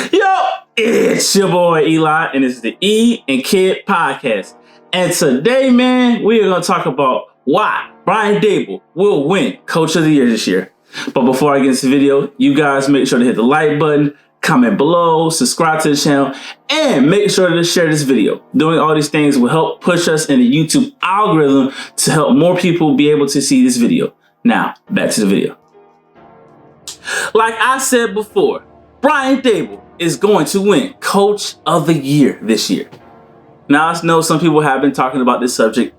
Yo, it's your boy Eli, and it's the E&Kidd podcast. And today, man, we are going to talk about why Brian Daboll will win Coach of the Year this year. But before I get into the video, you guys make sure to hit the like button, comment below, subscribe to the channel, and make sure to share this video. Doing all these things will help push us in the YouTube algorithm to help more people be able to see this video. Now, back to the video. Like I said before, Brian Daboll is going to win Coach of the Year this year. Now, I know some people have been talking about this subject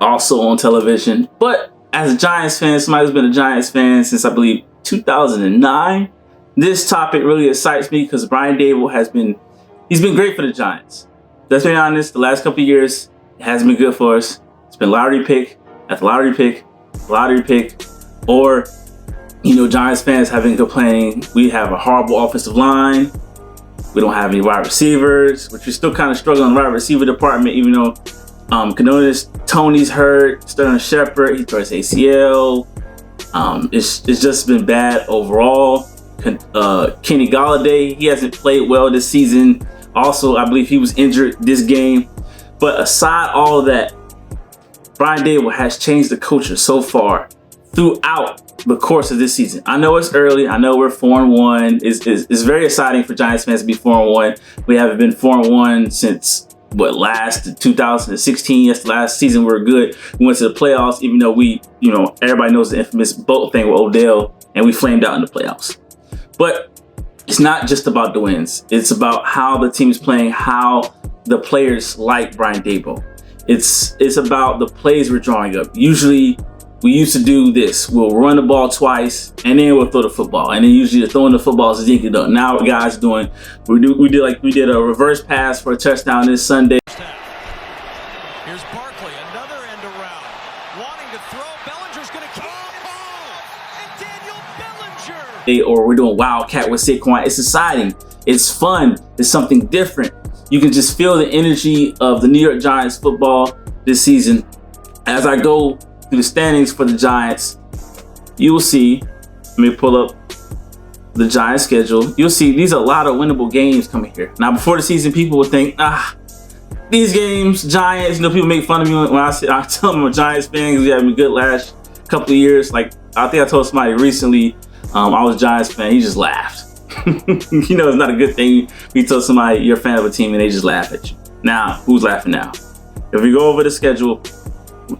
also on television, but as a Giants fan, somebody who's been a Giants fan since, I believe, 2009, this topic really excites me because Brian Daboll he's been great for the Giants. Let's be honest, the last couple of years, it hasn't been good for us. It's been lottery pick after lottery pick, or Giants fans have been complaining we have a horrible offensive line. We don't have any wide receivers, which we're still kind of struggling in the wide receiver department, even though Tony's hurt, Sterling Shepard, he tore his ACL. It's just been bad overall. Kenny Golladay, he hasn't played well this season. Also, I believe he was injured this game. But aside all of that, Brian Daboll has changed the culture so far throughout the course of this season. I know it's early. I know we're 4-1. It's very exciting for Giants fans to be 4-1. We haven't been 4-1 since last 2016. Yes, last season we were good. We went to the playoffs, even though everybody knows the infamous boat thing with Odell, and we flamed out in the playoffs. But it's not just about the wins. It's about how the team is playing, how the players like Brian Daboll. It's about the plays we're drawing up. Usually, we used to do this. We'll run the ball twice, and then we'll throw the football. And then usually throwing the football is dinking up. Now what guys doing, we did a reverse pass for a touchdown this Sunday. Here's Barkley, another end around. Wanting to throw, Bellinger's going to keep and Daniel Bellinger. Or we're doing Wildcat with Saquon. It's exciting. It's fun. It's something different. You can just feel the energy of the New York Giants football this season. As I go through the standings for the Giants, you will see, let me pull up the Giants schedule. You'll see these are a lot of winnable games coming here. Now, before the season, people would think, these games, Giants, people make fun of me when I tell them I'm a Giants fan because we haven't been good last couple of years. Like, I think I told somebody recently I was a Giants fan. He just laughed. It's not a good thing. You tell somebody you're a fan of a team and they just laugh at you. Now, who's laughing now? If we go over the schedule,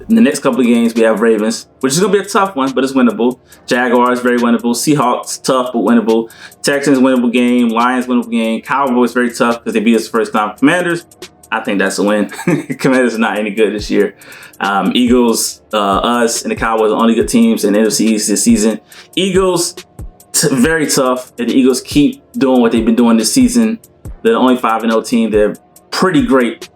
in the next couple of games, we have Ravens, which is going to be a tough one, but it's winnable. Jaguars, very winnable. Seahawks, tough, but winnable. Texans, winnable game. Lions, winnable game. Cowboys, very tough because they beat us the first time. Commanders, I think that's a win. Commanders are not any good this year. Eagles, us, and the Cowboys are only good teams in the NFC East this season. Eagles, very tough. And the Eagles keep doing what they've been doing this season. They're the only 5-0 team. They're pretty great.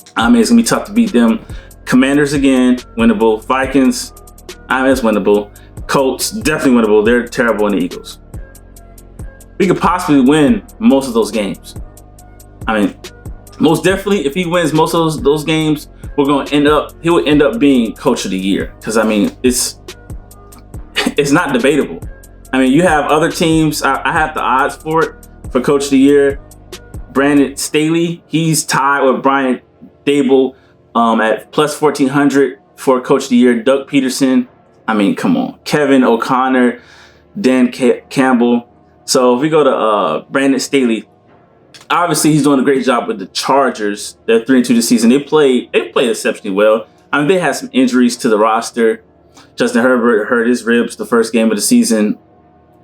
It's going to be tough to beat them. Commanders again, winnable. Vikings, it's winnable. Colts, definitely winnable. They're terrible in the Eagles. We could possibly win most of those games. Most definitely, if he wins most of those games, he will end up being Coach of the Year. Because it's not debatable. You have other teams. I have the odds for it for Coach of the Year. Brandon Staley, he's tied with Brian Daboll at plus 1,400 for Coach of the Year. Doug Peterson, come on. Kevin O'Connor, Dan Campbell. So if we go to Brandon Staley, obviously he's doing a great job with the Chargers. They're 3-2 this season. They played exceptionally well. They had some injuries to the roster. Justin Herbert hurt his ribs the first game of the season.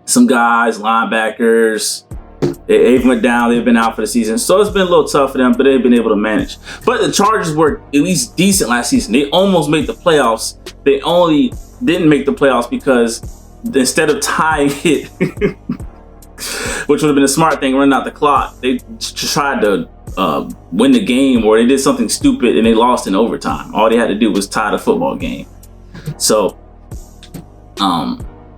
Some guys, linebackers, they went down. They've been out for the season. So it's been a little tough for them, but they've been able to manage. But the Chargers were at least decent last season. They almost made the playoffs. They only didn't make the playoffs because instead of tying it, which would have been a smart thing, running out the clock, they tried to win the game, or they did something stupid and they lost in overtime. All they had to do was tie the football game. So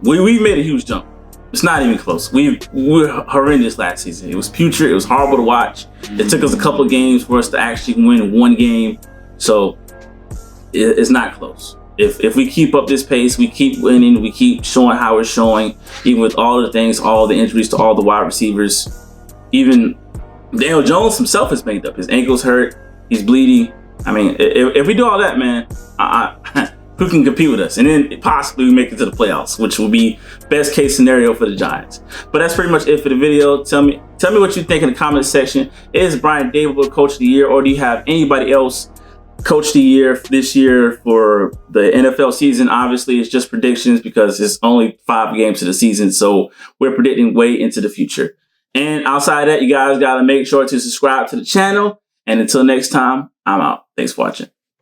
we made a huge jump. It's not even close. We were horrendous last season. It was putrid. It was horrible to watch. It took us a couple of games for us to actually win one game. So it's not close. If we keep up this pace, we keep winning, we keep showing how we're showing, even with all the things, all the injuries to all the wide receivers, Even Daniel Jones himself is banged up. His ankle's hurt. He's bleeding. I mean, if we do all that, man, who can compete with us? And then possibly we make it to the playoffs, which will be best case scenario for the Giants. But that's pretty much it for the video. Tell me what you think in the comment section. Is Brian Daboll Coach of the Year, or do you have anybody else Coach of the Year this year for the NFL season? Obviously, it's just predictions because it's only 5 games to the season, so we're predicting way into the future. And outside of that, you guys got to make sure to subscribe to the channel. And until next time, I'm out. Thanks for watching.